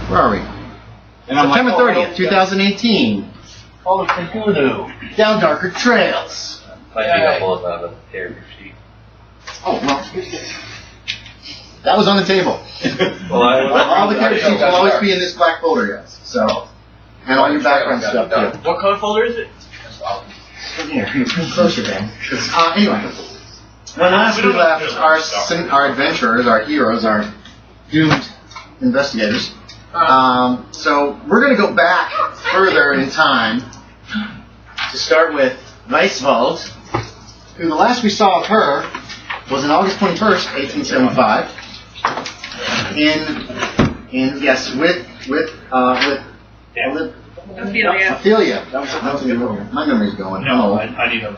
Where are we? September 30th, 2018. Call of Cthulhu. Down darker trails. Might be helpful if I have a paragraph sheet. Oh, well, that was on the table. All the character sheets will always be in this black folder, yes. So, and all your background stuff, too. What code folder is it? Here, come closer, Ben. Anyway, when last we left, our adventurers, our heroes, our doomed investigators. So we're going to go back further in time to start with Weisswald, who the last we saw of her was on August 21st, 1875. Ophelia. That was a good movie. My memory's going. No, I need a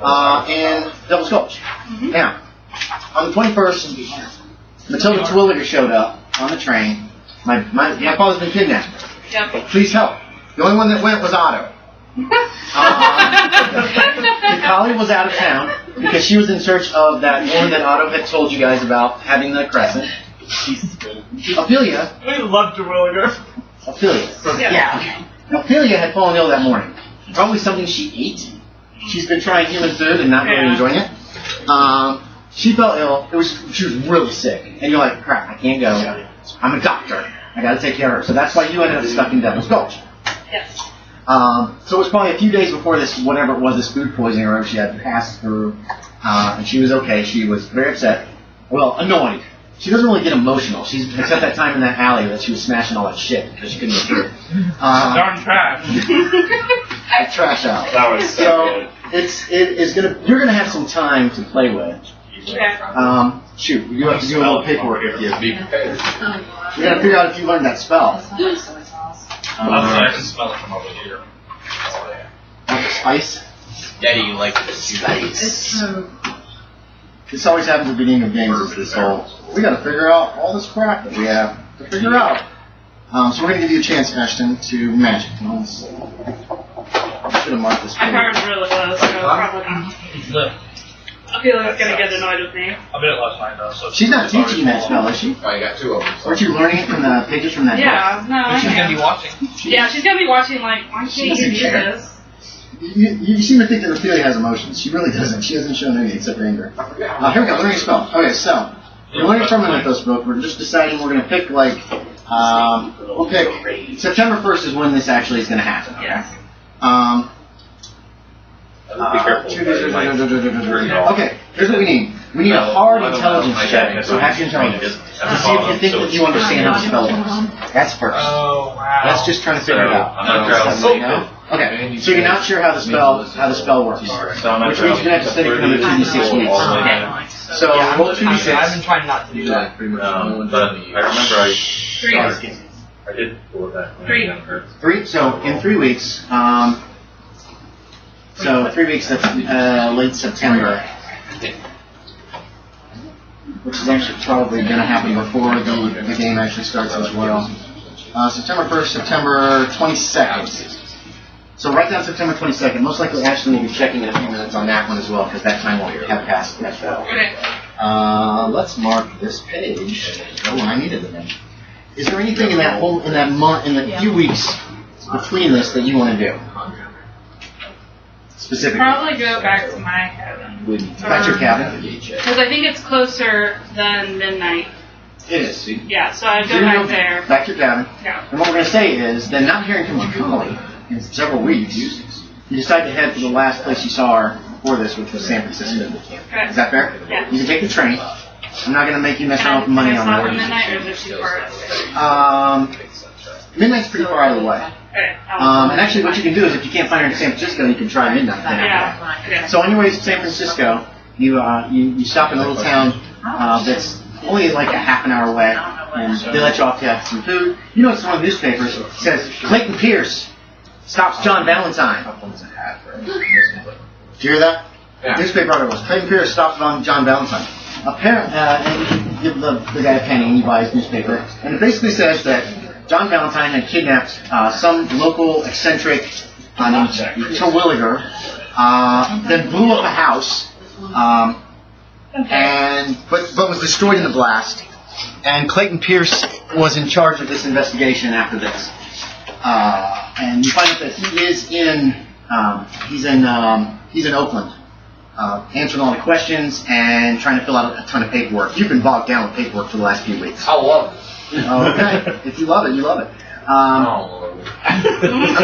and Devil's Gulch. Now, on the 21st, Matilda Terwilliger showed up on the train. My father's been kidnapped. Yep. Please help. The only one that went was Otto. Jacali was out of town because she was in search of that woman that Otto had told you guys about having the crescent. Ophelia. We love Terwilliger. Ophelia. Yeah. Ophelia had fallen ill that morning. Probably something she ate. She's been trying human food and not really enjoying it. She fell ill. She was really sick. And you're like, crap, I can't go. I'm a doctor. I got to take care of her. So that's why you ended up stuck in Devil's Gulch. Yes. So it was probably a few days before this, whatever it was, this food poisoning or whatever she had passed through. And she was okay. She was very upset. Well, annoyed. She doesn't really get emotional. Except that time in that alley that she was smashing all that shit because she couldn't get through. Darn trash. Trash out. That was so good. You're gonna have some time to play with. Okay. Shoot, you have to do a little paperwork with you. Be prepared. You gotta figure out if you learned that spell. I can smell it from over here. Want the spice? Daddy, you like the Spice. This always happens at the beginning of games. Is this whole we gotta figure out all this crap that we have to figure out. So we're gonna give you a chance, Ashton, to magic. I should have marked this. My card's really low, so probably not. I feel like it's gonna get annoyed with me. I bet it last night though. So She's not teaching you that spell, is she? Oh, you got two of them. Weren't you learning it from the pages from that Yeah, no, I she's gonna be am. watching. Yeah, she's gonna be watching like, why can't you do this? You seem to think that Ophelia has emotions. She really doesn't. She hasn't shown any except anger. Here we go. Learning a spell. Okay, so we're learning from an Mythos book. We're just deciding we're going to pick we'll pick September 1st is when this actually is going to happen. Yes. Be careful. Okay, here's what we need. We need a hard intelligence check. So have your intelligence. To see if you think that you understand how the spell works. That's first. Oh wow. That's just trying to figure it out. I'm not Okay, so you're not sure how the spell works, which means you're gonna have to study for another 2d6 weeks. So roll 2d6. I've been trying not to do that. But I remember I did pull it back. 3. So in 3 weeks, so 3 weeks, that's late September, which is actually probably going to happen before the game actually starts as well. September 1st, September 22nd. So write down September 22nd. Most likely Ashley will be checking in a few minutes on that one as well, because that time won't have passed yet. Okay. Let's mark this page. Oh, I needed it then. Is there anything in that month, in the few weeks between this that you want to do? Specifically? Probably go back to my cabin. Back to your cabin? Because I think it's closer than midnight. It is. Yeah, so I'd go back there. Back to your cabin. Yeah. And what we're going to say is, then not hearing from Jacali in several weeks, you decide to head to the last place you saw her before this, which was San Francisco. Okay. Is that fair? Yeah. You can take the train. I'm not going to make you mess around with money on that. that. Midnight, or is it too far? Midnight's pretty far out of the way. Okay. And actually what you can do is if you can't find her in San Francisco, you can try midnight. Yeah. Okay. So on your way to San Francisco, you stop in a little town that's only like a half an hour away, and they let you off to have some food. You know, it's one of the newspapers. It says, Clayton Pierce stops John Valentine. Did you hear that? Yeah. Newspaper article was Clayton Pierce stops John Valentine. Apparently, and you give the guy a penny and he buys newspaper. And it basically says that John Valentine had kidnapped some local eccentric named Terwilliger, then blew up a house, but was destroyed in the blast. And Clayton Pierce was in charge of this investigation after this. And you find out that he is he's in Oakland, answering all the questions and trying to fill out a ton of paperwork. You've been bogged down with paperwork for the last few weeks. I love it. Okay, if you love it, you love it. I'm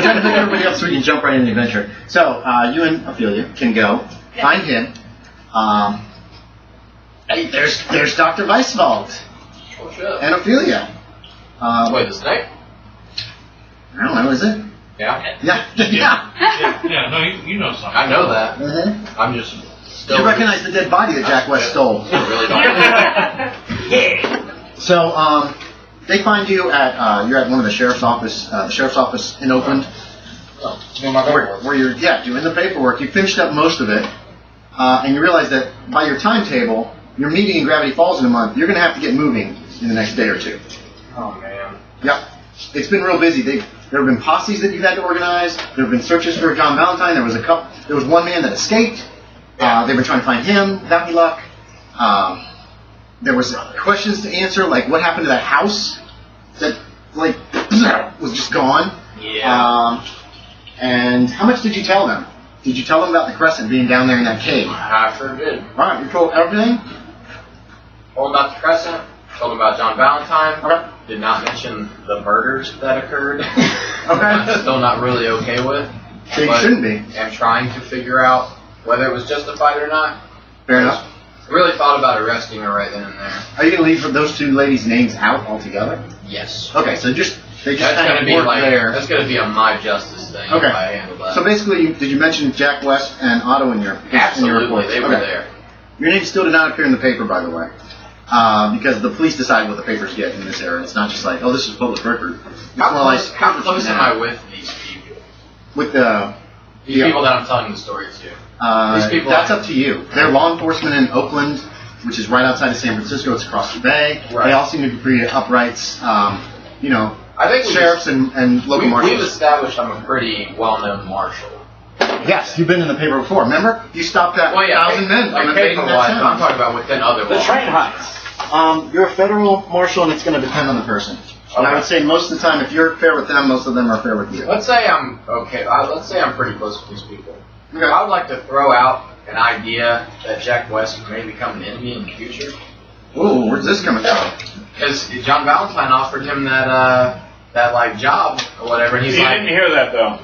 trying to pick everybody up so we can jump right into the adventure. So you and Ophelia can go find him. Hey, there's Dr. Weisswald and Ophelia. Wait, the snake? I don't know, is it? Yeah. Yeah, no, you know something. I know that. Mm-hmm. I'm just still. You recognize the dead body that Jack West stole. I really don't. So they find you at you're at one of the sheriff's office in Oakland. Where you're doing the paperwork. You finished up most of it, and you realize that by your timetable, your meeting in Gravity Falls in a month, you're going to have to get moving in the next day or two. Oh man. Yep. It's been real busy. There have been posses that you've had to organize. There have been searches for John Valentine. There was one man that escaped. They've been trying to find him without any luck. There was questions to answer, like what happened to that house that was just gone. Yeah. And how much did you tell them? Did you tell them about the Crescent being down there in that cave? I sure did. All right, you told everything? Told about the Crescent. Told about John Valentine. Okay. Did not mention the murders that occurred. Okay. I'm still not really okay with. So you shouldn't be. I'm trying to figure out whether it was justified or not. Fair enough. I really thought about arresting her right then and there. Are you going to leave those two ladies' names out altogether? Yes. Okay, so they just That's kind gonna of be work there. That's gonna be a my justice thing Okay. if I handle that. So basically, did you mention Jack West and Otto in your Absolutely, report? they were there. Your name still did not appear in the paper, by the way, because the police decide what the papers get in this era. It's not just like, oh, this is public record. It's more like How close am I with these people? with the People that I'm telling the story to. These people that's up to you. They're law enforcement in Oakland, which is right outside of San Francisco. It's across the bay. Right. They all seem to be pretty uprights. I think sheriffs and local marshals. We've established I'm a pretty well-known marshal. Yes, you've been in the paper before. Remember? You stopped that 1,000 men from invading that paper-wise, but I'm town. talking about within other laws. train heights. You're a federal marshal, and it's going to depend on the person. And I would say most of the time, if you're fair with them, most of them are fair with you. Let's say I'm okay. Let's say I'm pretty close with these people. Okay. I would like to throw out an idea that Jack West may become an enemy in the future. Ooh, where's this coming from? Because John Valentine offered him that job or whatever, and he's You like, didn't hear that though.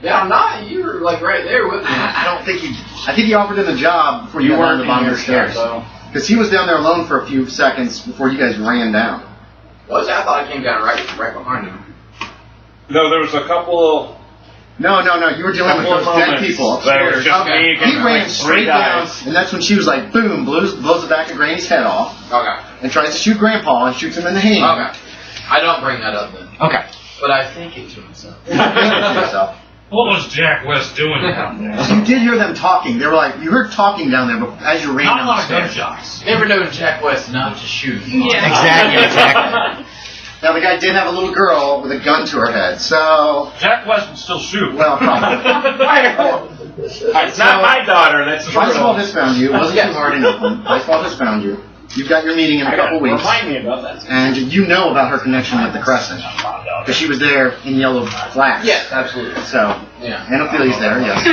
"Yeah, I'm not. You were like right there with me." I don't think I think he offered him the job before you got down to the bottom of the stairs. Because he was down there alone for a few seconds before you guys ran down. Was it? I thought I came down right behind him. No, there was a couple. No, you were dealing with those dead people That upstairs. was just me He and ran like straight three down, guys. and that's when she was like, boom, blows the back of Granny's head off, Okay. and tries to shoot Grandpa and shoots him in the hand. Okay. I don't bring that up then. Okay. But I think it to myself. Yourself. What was Jack West doing down there? You did hear them talking. They were like, you heard talking down there but as you ran Not a down lot the of stairs. gunshots. Never known Jack West not to shoot. Yeah. Exactly. Now, the guy did have a little girl with a gun to her head, so... Jack West would still shoot. Well, probably. It's not my daughter. That's true. Weisswald has found you. It wasn't too hard in Oakland. Weisswald has found you. You've got your meeting in a couple weeks. Remind me about that. And you know about her connection with the Crescent. Because she was there in yellow flash. Yes, absolutely. So, Yeah. and Ophelia's there, yes.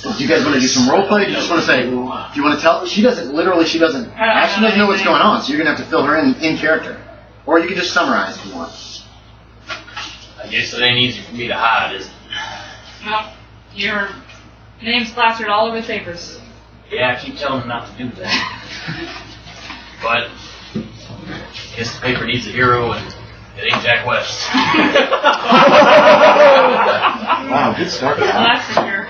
Do you guys want to do some role play? Do you just want to say, do you want to tell? She doesn't know what's going on, so you're going to have to fill her in character. Or you can just summarize if you want. I guess it ain't easy for me to hide, is it? Well, your name's plastered all over the papers. Yeah, I keep telling him not to do that. But I guess the paper needs a hero, and it ain't Jack West. Wow, good start. Well, that's for sure.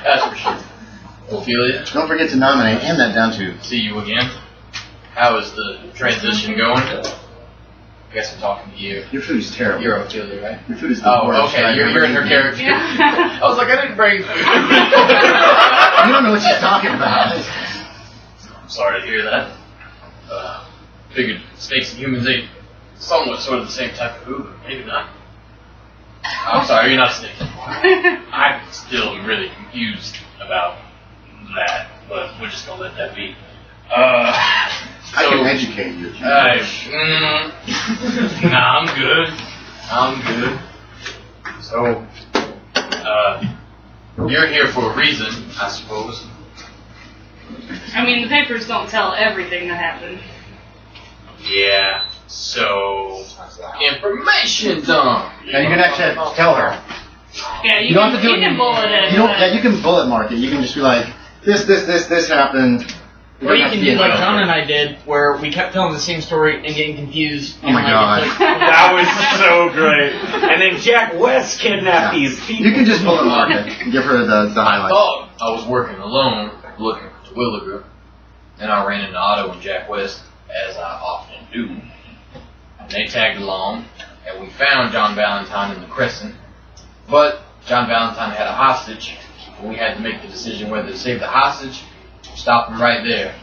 That's for sure. Ophelia, Don't forget to nominate, and that down to... see you again. How is the transition going? I guess I'm talking to you. Your food's terrible. You're Ophelia, right? Your food is the Oh, worst. okay. You're in her character. Yeah. I was like, I didn't bring food. You don't know what she's talking about. I'm sorry to hear that. Figured snakes and humans ate somewhat sort of the same type of food, but maybe not. I'm sorry, you're not a snake. I'm still really confused about that, but we're just gonna let that be. I can educate you. Nah, I'm good. So, you're here for a reason, I suppose. I mean, the papers don't tell everything that happened. Yeah, so... Information dump! Now you can actually tell her. Yeah, you don't can, have to do you can bullet it. You can bullet mark it. You can just be like, this happened. Or you can do like John and I did, where we kept telling the same story and getting confused. Oh my god. That was so great. And then Jack West kidnapped these people. You can just bullet mark it and give her the I highlights. thought I was working alone, looking for Twilliger, and I ran into Otto and Jack West, as I often do. And they tagged along, and we found John Valentine in the Crescent. But John Valentine had a hostage, and we had to make the decision whether to save the hostage, stop him right there.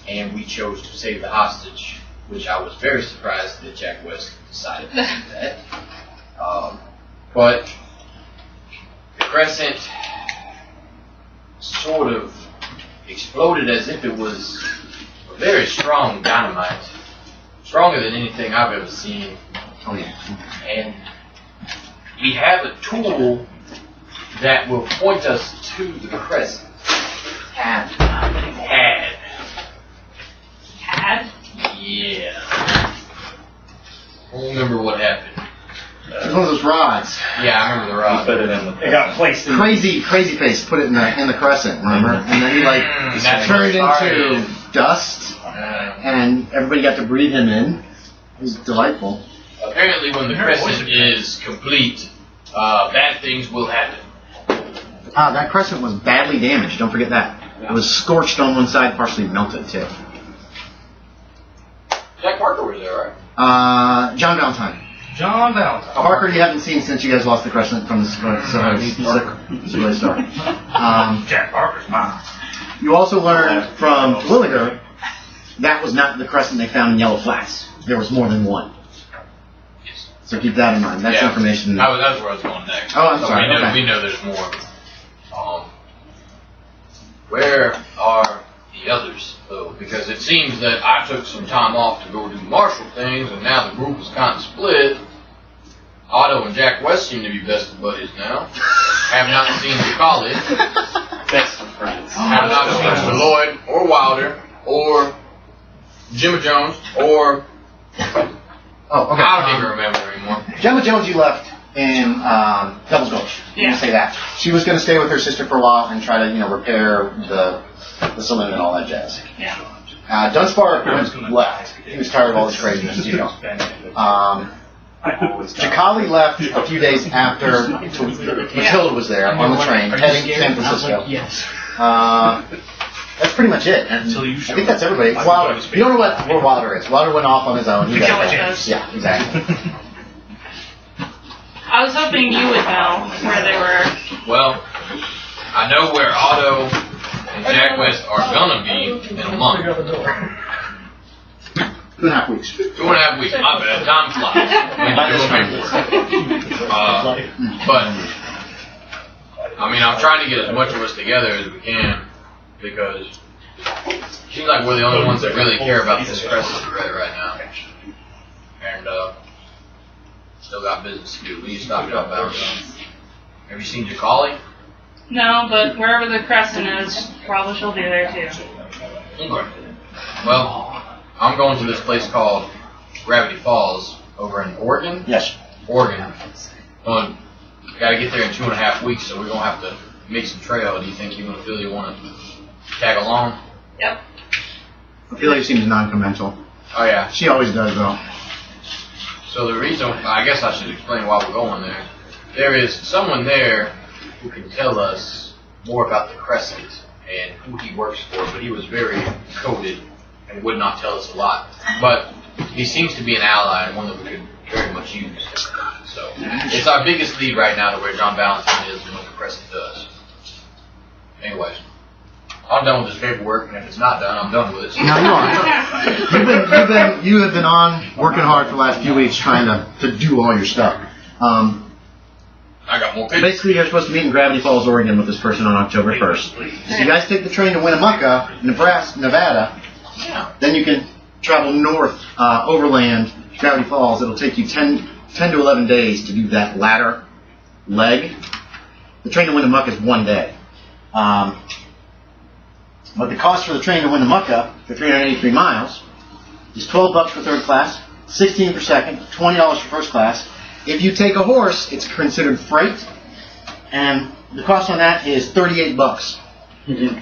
And we chose to save the hostage, which I was very surprised that Jack West decided to do that. But the Crescent sort of exploded as if it was a very strong dynamite. Stronger than anything I've ever seen. Oh yeah. And we have a tool that will point us to the Crescent. Had? Yeah. I don't remember what happened. It's one of those rods. Yeah, I remember the rod. Put it in the. It got placed in. Crazy face put it in the Crescent, remember? And then he that's turned what into started. dust, and everybody got to breathe him in. It was delightful. Apparently, when the Crescent is complete, bad things will happen. That Crescent was badly damaged. Don't forget that. It was scorched on one side, partially melted too. Jack Parker was there, right? John Valentine. John Valentine. Parker, you haven't seen since you guys lost the Crescent from the Civil Star. Jack Parker's mine. You also learned from Twilliger that was not the Crescent they found in Yellow Flats. There was more than one. So keep that in mind. That's information. That's where I was going next. Oh, I'm sorry. We know there's more. Where are the others, though? Because it seems that I took some time off to go do Marshal things, and now the group is kind of split. Otto and Jack West seem to be best of buddies now. Have not seen Jacali. Best of friends. Have not seen Stalloid, or Wilder, or Jimmy Jones, or... Oh, okay. I don't even remember anymore. Gemma Jones you left in Devil's Gulch. You can say that. She was going to stay with her sister for a while and try to, repair the saloon and all that jazz. Yeah. Dunspark left. He was tired of all this craziness, Jacali left a few days after Matilda was there on the train, heading to San Francisco. Yes. That's pretty much it. And I think that's everybody. Wilder. You don't know where Wilder is. Wilder went off on his own. Yeah, exactly. I was hoping you would know where they were. Well, I know where Otto and Jack West are gonna be in a month. 2.5 weeks. 2.5 weeks. My bad. Time flies. When you do paperwork. But I mean, I'm trying to get as much of us together as we can because it seems like we're the only ones that really care about this Crescent right now. And still got business to do. We need to stop John Valentine. Have you seen Jacali? No, but wherever the Crescent is, probably she'll be there too. Okay. Well, I'm going to this place called Gravity Falls over in Oregon. Yes. Oregon. Well, gotta get there in 2.5 weeks, so we're gonna have to make some trail. Do you think you and Ophelia want to tag along? Yep. Ophelia seems non-conventional. Oh yeah. She always does, though. So the reason, I guess I should explain why we're going there. There is someone there who can tell us more about the Crescent and who he works for, but he was very coded and would not tell us a lot. But he seems to be an ally and one that we could very much use. So it's our biggest lead right now to where John Valentine is and what the Crescent does. Anyways, I'm done with this paperwork, and if it's not done, I'm done with it. No, you aren't. You have been on working hard for the last few weeks trying to do all your stuff. I got more papers. Basically, you're supposed to meet in Gravity Falls, Oregon with this person on October 1st. So you guys take the train to Winnemucca, Nevada, Yeah. Then you can travel north, overland, Gravity Falls. It'll take you 10 to 11 days to do that latter leg. The train to Winnemucca is 1 day. But the cost for the train to Winnemucca for 383 miles is $12 for third class, $16 for second, $20 for first class. If you take a horse, it's considered freight, and the cost on that is $38.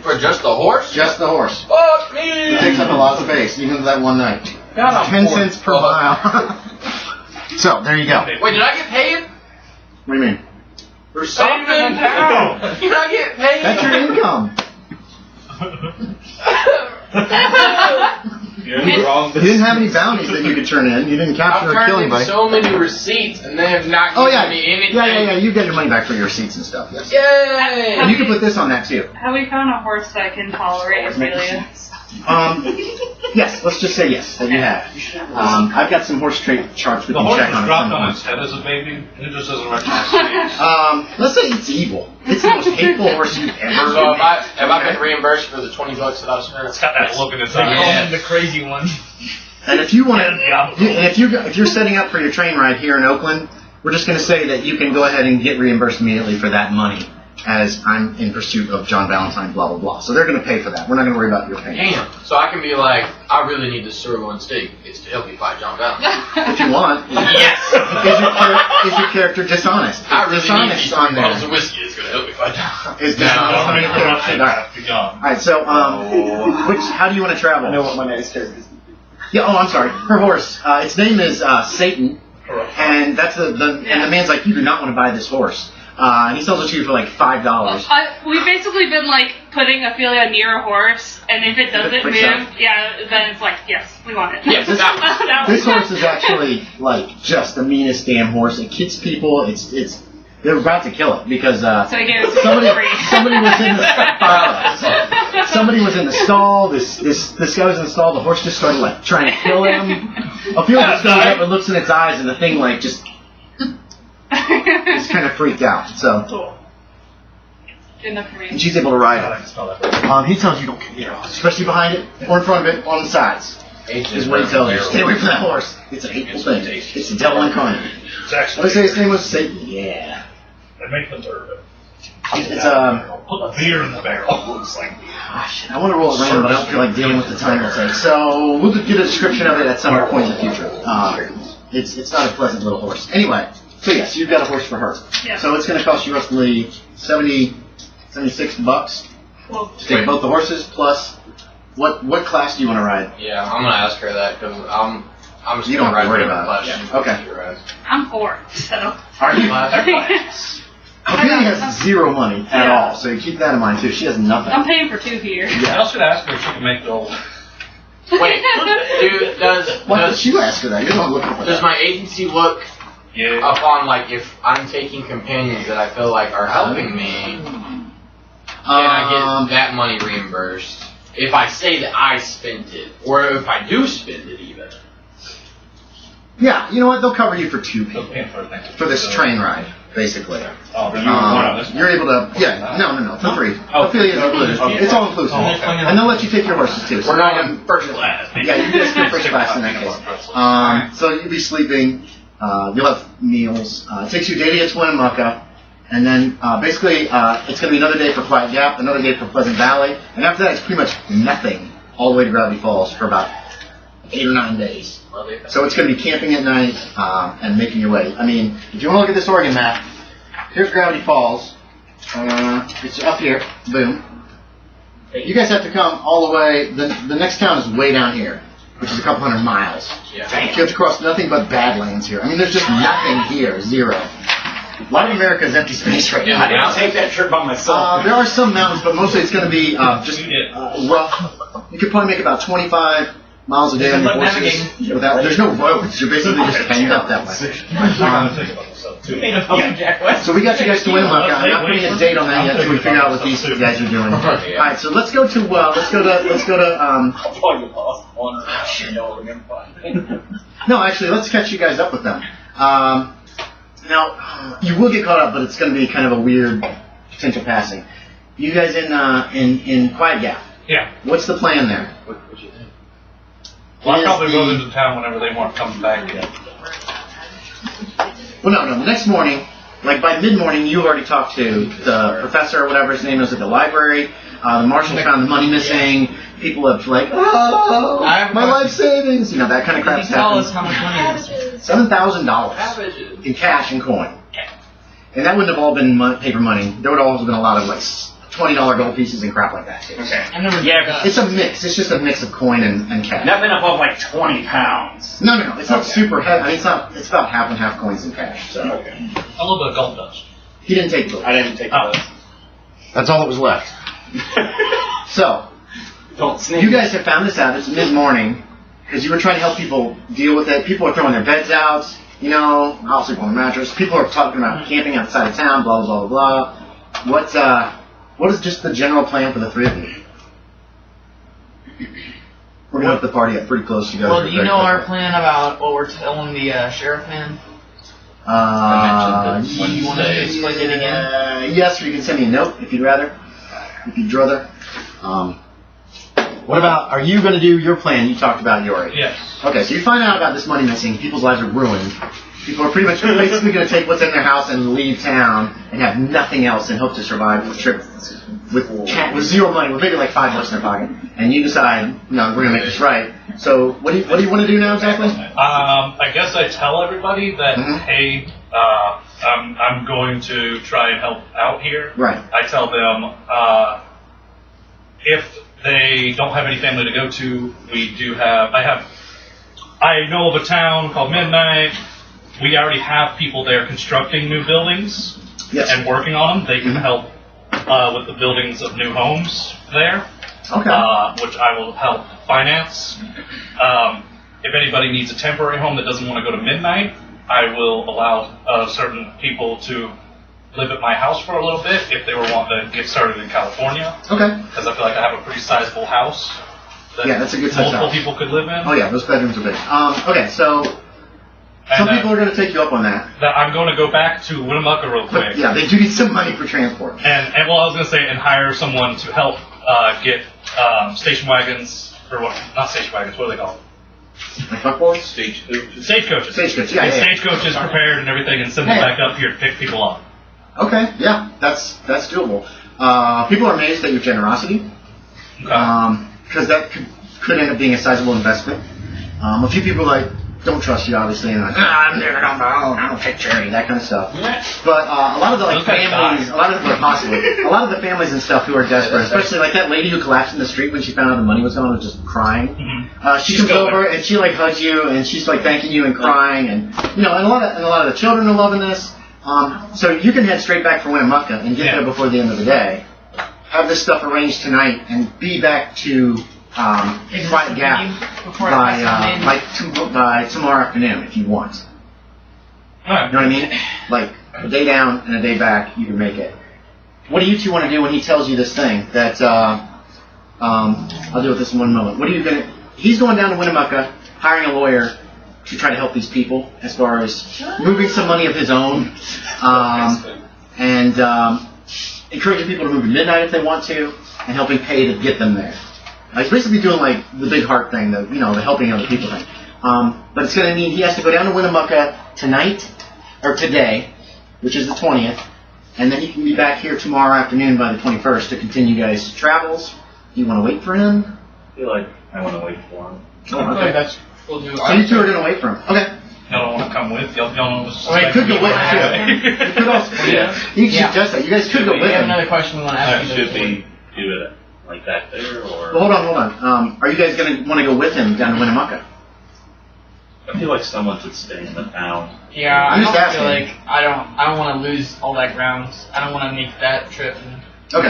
For just the horse? Just the horse. Fuck me! It takes up a lot of space, even for that one night. God, 10 cents per mile. So, there you go. Wait, did I get paid? What do you mean? For something? Did I get paid? That's your income. You didn't have any bounties that you could turn in. You didn't capture or kill I've anybody. turned in so many receipts, and they have not Oh given yeah, me anything. yeah. You get your money back for your receipts and stuff. Yes. Yay! And you can put this on that too. Have we found a horse that can tolerate Ophelia? Yes. Let's just say yes that you have. I've got some horse trait charts we The can horse check was on. dropped on its head as a baby, and it just doesn't recognize names. Let's say it's evil. It's the most hateful horse you've ever. So have I been reimbursed for the $20 that I spent? It's got that look in its They call eye. him the crazy one. And if you want to, if you're setting up for your train ride here in Oakland, we're just going to say that you can go ahead and get reimbursed immediately for that money, as I'm in pursuit of John Valentine, blah blah blah. So they're going to pay for that. We're not going to worry about your payment. Damn. So I can be like, I really need this sirloin steak. It's to help me fight John Valentine. If you want. Yes. Is your character dishonest? I really need Dishonest these on bottles there. of whiskey. It's going to help me fight John. Is dishonest on your character? All right. So how do you want to travel? I know what my next character is. Yeah. Oh, I'm sorry. Her horse. Its name is Satan, and that's and the man's like, you do not want to buy this horse. And he sells it to you for like $5. We've basically been like putting Ophelia near a horse, and if it doesn't move, then it's like, yes, we want it. Yes, that This horse is actually like just the meanest damn horse. It kicks people. They're about to kill it because So he gave it to somebody free. was in the somebody was in the stall. This guy was in the stall. The horse just started like trying to kill him. Ophelia just goes up and looks in its eyes, and the thing like just kind of freaked out. So Cool. Good enough for me. and she's able to ride it. He tells you don't, especially behind it or in front of it, on the sides. Is what he tells you. Stay away from that horse. It's a hateful thing. It's the devil incarnate. It's What actually. did I say his name was? Satan. Yeah. They make them turbo. It's Put a beer in the barrel. It's like. Gosh, I want to roll it random, but I don't feel like dealing with the time it'll take. So we'll get a description of it at some point in the future. It's not a pleasant little horse. Anyway, so yes, you've got a horse for her. Yeah. So it's going to cost you roughly $76 Cool. to take both the horses plus what class do you want to ride? Yeah, I'm going to ask her that because I'm just You going don't to have to ride worry whatever about it. class she Okay. rides. I'm 4, so. Are you? Ophelia has I'm zero money at all, so you keep that in mind too. She has nothing. paying for 2 here. I was going to ask her if she can make the old. Wait, Why don't you ask her that? You're not looking for does that. my agency look Yeah. upon like if I'm taking companions that I feel like are helping me? Can I get that money reimbursed if I say that I spent it, or if I do spend it even? Yeah, you know what? They'll cover you for 2 people Okay, for things. for this train ride, basically. Oh, but you want this one? You're able to, no, for free. Oh. Ophelia is included. Okay. It's all inclusive. Oh, okay. And they'll let you take your horses too. So We're not in first class. yeah, you just go first class in that case. So you'll be sleeping. You'll have meals. It takes you a day to get to Winnemucca. And then basically it's going to be another day for Quiet Gap, another day for Pleasant Valley. And after that, it's pretty much nothing all the way to Gravity Falls for about 8 or 9 days. So it's going to be camping at night and making your way. I mean, if you want to look at this Oregon map, here's Gravity Falls. It's up here. Boom. You guys have to come all the way. The next town is way down here, which is a couple hundred miles. Yeah. You have to cross nothing but badlands here. I mean, there's just nothing here. Zero. A lot of America is empty space right now. I didn't take that trip by myself. There are some mountains, but mostly it's going to be just rough. You could probably make about 25 miles a day on your horses. There's no roads. You're basically just hanged up that way. So we got you guys to Winnemucca. I'm not putting a date on that yet until we figure out what these guys are doing. All right, so let's go to. No, actually, let's catch you guys up with them. Now, you will get caught up, but it's going to be kind of a weird potential passing. You guys in Quiet Gap. Yeah. What's the plan there? What you think? Well, I is probably the- go into town whenever they want to come back yet. Well, no. The next morning, like by mid-morning, you already talked to the professor or whatever his name is at the library. The marshal found the money missing. People have like, oh, my life savings. You know, that kind of crap. Can you tell us how much money it is? $7,000 in cash and coin. And that wouldn't have all been paper money. There would have also been a lot of like $20 gold pieces and crap like that. Okay. Yeah, It's a mix. It's just a mix of coin and cash. Nothing above like 20 pounds. No. It's not super heavy. I mean, it's about half and half coins and cash. So A little bit of gold dust. he didn't take gold. I didn't take those. That's all that was left. So Don't sneak. you guys have found this out. It's mid-morning because you were trying to help people deal with it. People are throwing their beds out. You know, I'll sleep on the mattress. People are talking about camping outside of town. Blah blah blah blah blah. What is just the general plan for the three of you? We're gonna have the party up pretty close together. well, do you know our plan about what we're telling the sheriff man? You want to explain it again? Yes, or you can send me a note if you'd rather. If you'd rather. What about, are you going to do your plan? You talked about Yorie. Yes. Okay, so you find out about this money missing. People's lives are ruined. People are pretty much basically going to take what's in their house and leave town and have nothing else and hope to survive the trip with zero money, with maybe like $5 in their pocket. And you decide, no, we're going to make this right. So what do you want to do now exactly? I guess I tell everybody that, hey, I'm going to try and help out here. Right. I tell them, if they don't have any family to go to, I know of a town called Midnight. We already have people there constructing new buildings and working on them. They can help with the buildings of new homes there, which I will help finance. If anybody needs a temporary home that doesn't want to go to Midnight, I will allow certain people to live at my house for a little bit if they were wanting to get started in California. Okay. Because I feel like I have a pretty sizable house that that's a good size multiple house. people could live in. Oh yeah, those bedrooms are big. Okay, so some people are going to take you up on that. I'm going to go back to Winnemucca real quick. But, yeah, they do need some money for transport. And well, I was going to say, and hire someone to help get station wagons, or what? Not station wagons. What are they called? Like buckboards? Stagecoaches. Stagecoaches, yeah, Get yeah. stagecoaches prepared and everything, and send them back up here to pick people up. Okay, yeah, that's doable. People are amazed at your generosity, because that could end up being a sizable investment. A few people like don't trust you, obviously, and like, I don't take charity, that kind of stuff. But a lot of the families, a lot of the families and stuff who are desperate, especially like that lady who collapsed in the street when she found out the money was gone, was just crying. She comes over and she like hugs you and she's like thanking you and crying, and and a lot of the children are loving this. So you can head straight back for Winnemucca and get there before the end of the day. Have this stuff arranged tonight and be back to Quiet Gap by tomorrow afternoon if you want. You know what I mean? Like a day down and a day back, you can make it. What do you two want to do when he tells you this thing? That I'll deal with this in one moment. What are you gonna? He's going down to Winnemucca, hiring a lawyer to try to help these people as far as moving some money of his own, and encouraging people to move at midnight if they want to, and helping pay to get them there. He's basically doing like the big heart thing, the helping other people thing. But it's going to mean he has to go down to Winnemucca tonight, or today, which is the 20th, and then he can be back here tomorrow afternoon by the 21st to continue guys' travels. Do you want to wait for him? I feel like I want to wait for him. Oh, okay. That's we'll do. So you two are going to wait for him. Okay. Y'all don't want to come with? Y'all know what's Well, you could go with him. You could also, you can suggest that. You guys could go We with have him. another question we want to ask you. Should we do it like that there, or? Well, hold on. Are you guys going to want to go with him down to Winnemucca? I feel like someone should stay in the town. Yeah, I'm I just don't asking. feel like I don't want to lose all that ground. I don't want to make that trip and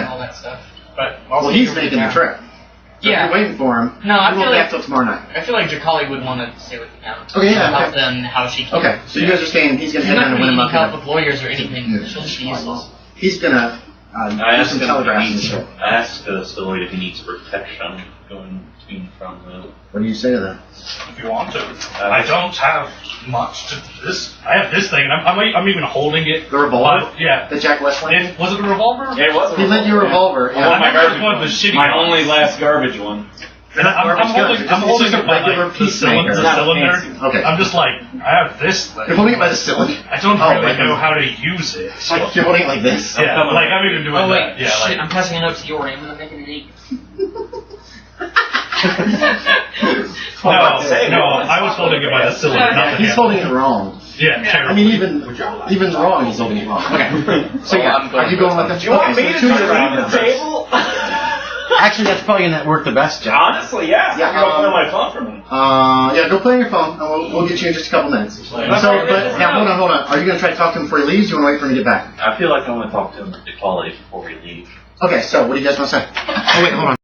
all that stuff. But also Well, he's making the trip. So if Yeah. you're waiting for him, No, I we feel won't be like back till tomorrow night. I feel like Jacali would want to stay with the town. Okay, yeah, Help okay. them how she can. Okay, so you guys are saying he's going to She's head not down to going to need help Winnemucca. with lawyers or anything. Yeah. She'll just be useless. He's going to I do asked some him telegraphing and if he shit. needs, I asked Stalloid if he needs protection going to and from the. What do you say to that? If you want to. I don't have much to this. I have this thing, and I'm even holding it. The revolver? Yeah. The Jack West one? Was it a revolver? Yeah, it was. He lent you a revolver. I remember it was one of the shitty My ones. only last garbage one. They're not garbage guns. I'm holding just it a by regular like, the cylinder. Okay. I'm just like, I have this thing. You're holding it by the cylinder? I don't really know how to use it. Like, you're holding it like this? Yeah, like I'm even doing that. Yeah, shit, like I'm passing it up to Yorie. I'm gonna make it an 8. no, I was holding it by the cylinder, not the He's handle. holding it wrong. Yeah, I mean, even wrong, he's holding it wrong. Okay. So yeah, are you going with the? Do you want me to just leave the table? Actually, that's probably gonna work the best, Jack. Honestly, yeah. Yeah, I'm gonna play on my phone for me. Yeah, go play on your phone, and we'll get you in just a couple minutes. So, but now hold on. Are you gonna try to talk to him before he leaves? Or you wanna wait for him to get back? I feel like I want to talk to him at Equality before we leave. Okay, so what do you guys want to say? Oh wait, hold on.